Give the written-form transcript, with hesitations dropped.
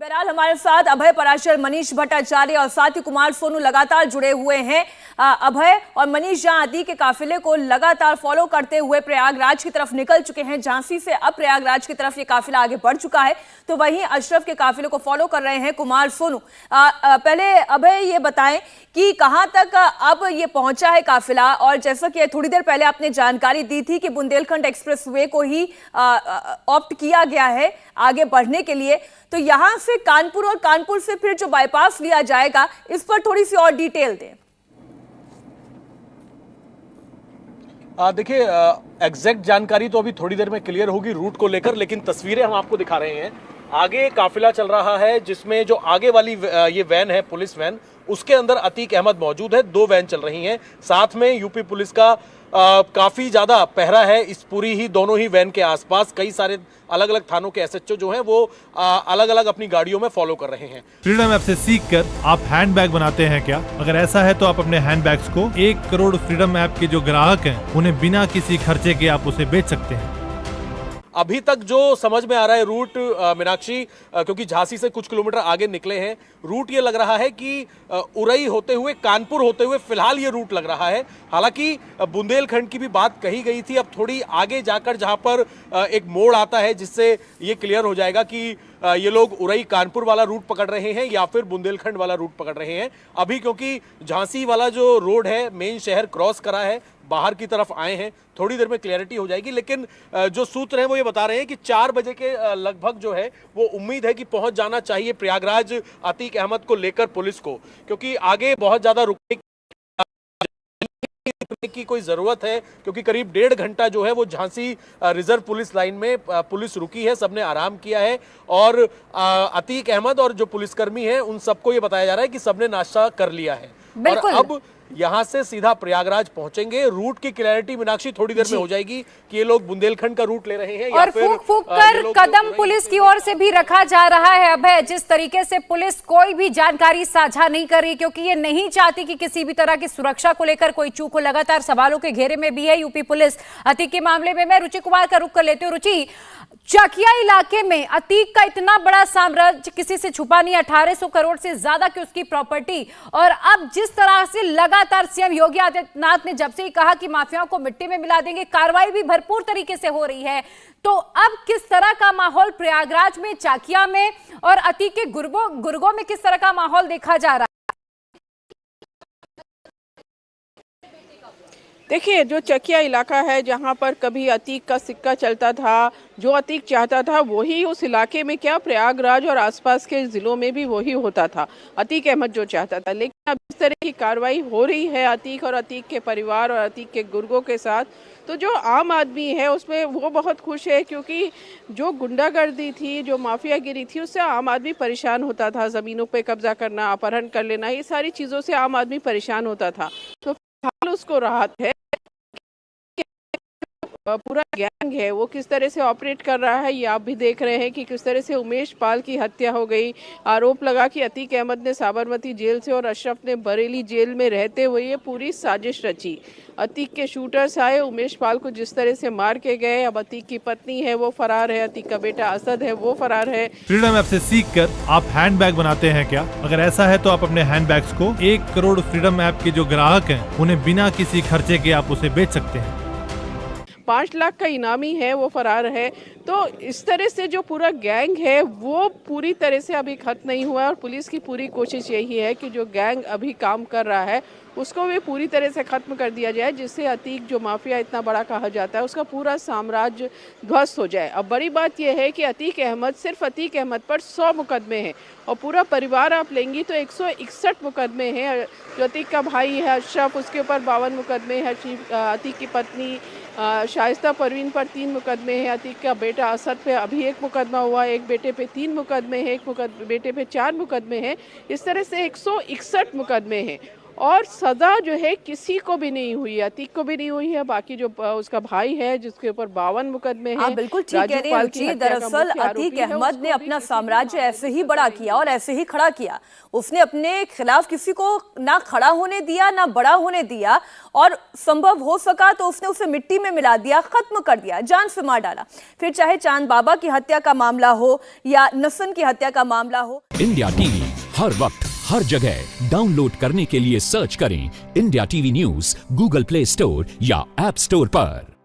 बहरहाल हमारे साथ अभय पराशर, मनीष भट्टाचार्य और साथ ही कुमार सोनू लगातार जुड़े हुए हैं। अभय और मनीष जहां अतीक के काफिले को लगातार फॉलो करते हुए प्रयागराज की तरफ निकल चुके हैं, झांसी से अब प्रयागराज की तरफ ये काफिला आगे बढ़ चुका है, तो वहीं अशरफ के काफिले को फॉलो कर रहे हैं कुमार सोनू। पहले अभय ये बताएं कि कहां तक अब ये पहुंचा है काफिला, और जैसा कि थोड़ी देर पहले आपने जानकारी दी थी कि बुंदेलखंड एक्सप्रेसवे को ही ऑप्ट किया गया है आगे बढ़ने के लिए, तो यहां से कानपुर और कानपुर से फिर जो बाईपास लिया जाएगा, इस पर थोड़ी सी और डिटेल दें। देखिए, एग्जैक्ट जानकारी तो अभी थोड़ी देर में क्लियर होगी रूट को लेकर, लेकिन तस्वीरें हम आपको दिखा रहे हैं। आगे काफिला चल रहा है जिसमें जो आगे वाली ये वैन है, पुलिस वैन, उसके अंदर अतीक अहमद मौजूद है। 2 वैन चल रही हैं, साथ में यूपी पुलिस का काफी ज्यादा पहरा है इस पूरी ही दोनों ही वैन के आसपास। कई सारे अलग अलग थानों के एसएचओ जो हैं वो अलग अलग अपनी गाड़ियों में फॉलो कर रहे हैं। फ्रीडम ऐप से सीखकर आप हैंडबैग बनाते हैं क्या? अगर ऐसा है तो आप अपने हैंडबैग्स को 1 करोड़ फ्रीडम ऐप के जो ग्राहक हैं उन्हें बिना किसी खर्चे के आप उसे बेच सकते हैं। अभी तक जो समझ में आ रहा है रूट, मीनाक्षी, क्योंकि झांसी से कुछ किलोमीटर आगे निकले हैं, रूट ये लग रहा है कि उरई होते हुए कानपुर होते हुए फिलहाल ये रूट लग रहा है। हालांकि बुंदेलखंड की भी बात कही गई थी, अब थोड़ी आगे जाकर जहां पर एक मोड़ आता है जिससे ये क्लियर हो जाएगा कि ये लोग उरई कानपुर वाला रूट पकड़ रहे हैं या फिर बुंदेलखंड वाला रूट पकड़ रहे हैं। अभी क्योंकि झांसी वाला जो रोड है, मेन शहर क्रॉस करा है, बाहर की तरफ आए हैं, थोड़ी देर में क्लैरिटी हो जाएगी। लेकिन जो सूत्र हैं वो ये बता रहे हैं कि 4 बजे के लगभग जो है वो उम्मीद है कि पहुंच जाना चाहिए प्रयागराज अतीक अहमद को लेकर पुलिस को, क्योंकि आगे बहुत ज्यादा रुकने की कोई जरूरत है, क्योंकि करीब 1.5 घंटा जो है वो झांसी रिजर्व पुलिस लाइन में पुलिस रुकी है, सबने आराम किया है। और अतीक अहमद और जो पुलिसकर्मी हैं उन सबको ये बताया जा रहा है कि सबने नाश्ता कर लिया है और अब यहां से सीधा प्रयागराज पहुंचेंगे। रूट की क्लैरिटी मीनाक्षी थोड़ी देर में हो जाएगी कि ये लोग बुंदेलखंड का रूट ले रहे हैं या और फिर फूक फूक कर कदम पुलिस की ओर से भी रखा जा रहा है। अभय, जिस तरीके से पुलिस कोई भी जानकारी साझा नहीं कर रही, क्योंकि ये नहीं चाहती कि किसी भी तरह की सुरक्षा को लेकर कोई चूक हो, लगातार सवालों के घेरे में भी है यूपी पुलिस अतीक के मामले में। मैं रुचि कुमार का रुख कर लेती हूँ। रुचि, चकिया इलाके में अतीक का इतना बड़ा साम्राज्य किसी से छुपा नहीं, 1800 करोड़ से ज्यादा की उसकी प्रॉपर्टी, और अब जिस तरह से लगातार सीएम योगी आदित्यनाथ ने जब से ही कहा कि माफियाओं को मिट्टी में मिला देंगे, कार्रवाई भी भरपूर तरीके से हो रही है, तो अब किस तरह का माहौल प्रयागराज में, चाकिया में और अतीक के गुर्गों में किस तरह का माहौल देखा जा रहा है? देखिए, जो चकिया इलाका है जहां पर कभी अतीक का सिक्का चलता था, जो अतीक चाहता था वही उस इलाके में, क्या प्रयागराज और आसपास के ज़िलों में भी वही होता था, अतीक अहमद जो चाहता था। लेकिन अब इस तरह की कार्रवाई हो रही है अतीक और अतीक के परिवार और अतीक के गुर्गों के साथ, तो जो आम आदमी है उसमें वो बहुत खुश है, क्योंकि जो गुंडागर्दी थी, जो माफियागिरी थी, उससे आम आदमी परेशान होता था। ज़मीनों पे कब्जा करना, अपहरण कर लेना, ये सारी चीज़ों से आम आदमी परेशान होता था। तो फिलहाल उसको राहत है। पूरा गैंग है वो किस तरह से ऑपरेट कर रहा है, ये आप भी देख रहे हैं कि किस तरह से उमेश पाल की हत्या हो गई। आरोप लगा कि अतीक अहमद ने साबरमती जेल से और अशरफ ने बरेली जेल में रहते हुए ये पूरी साजिश रची। अतीक के शूटर्स आए, उमेश पाल को जिस तरह से मार के गए। अब अतीक की पत्नी है वो फरार है, अतीक का बेटा असद है वो फरार है। फ्रीडम ऐप से सीखकर आप हैंडबैग बनाते हैं क्या? अगर ऐसा है तो आप अपने हैंडबैग्स को 1 करोड़ फ्रीडम ऐप के जो ग्राहक हैं उन्हें बिना किसी खर्चे के आप उसे बेच सकते हैं। 5 लाख का इनामी है वो फरार है। तो इस तरह से जो पूरा गैंग है वो पूरी तरह से अभी खत्म नहीं हुआ है, और पुलिस की पूरी कोशिश यही है कि जो गैंग अभी काम कर रहा है उसको भी पूरी तरह से खत्म कर दिया जाए, जिससे अतीक, जो माफिया इतना बड़ा कहा जाता है, उसका पूरा साम्राज्य ध्वस्त हो जाए। अब बड़ी बात यह है कि अतीक अहमद, सिर्फ अतीक अहमद पर 100 मुकदमे हैं, और पूरा परिवार आप लेंगी तो 161 मुकदमे हैं। जो अतीक का भाई है अशरफ, उसके ऊपर 52 मुकदमे हैं। अतीक की पत्नी शाइस्ता परवीन पर 3 मुकदमे हैं। अतीक का बेटा असद पे अभी 1 मुकदमा हुआ, एक बेटे पे 3 मुकदमे हैं, एक बेटे पे 4 मुकदमे हैं। इस तरह से 161 मुकदमे हैं। और सजा जो है किसी को भी नहीं हुई है, अतीक को भी नहीं हुई है, बाकी जो उसका भाई है जिसके ऊपर 52 मुकदमे हैं। हाँ बिल्कुल ठीक कह रही हैं रुचि। दरअसल अतीक अहमद ने अपना साम्राज्य ऐसे ही बड़ा किया और ऐसे ही खड़ा किया। उसने अपने खिलाफ किसी को ना खड़ा होने दिया ना बड़ा होने दिया, और संभव हो सका तो उसने उसे मिट्टी में मिला दिया, खत्म कर दिया, जान से मार डाला। फिर चाहे चांद बाबा की हत्या का मामला हो या नसन की हत्या का मामला हो। इंडिया टीवी हर वक्त हर जगह डाउनलोड करने के लिए सर्च करें India TV news Google play store या ऐप स्टोर पर।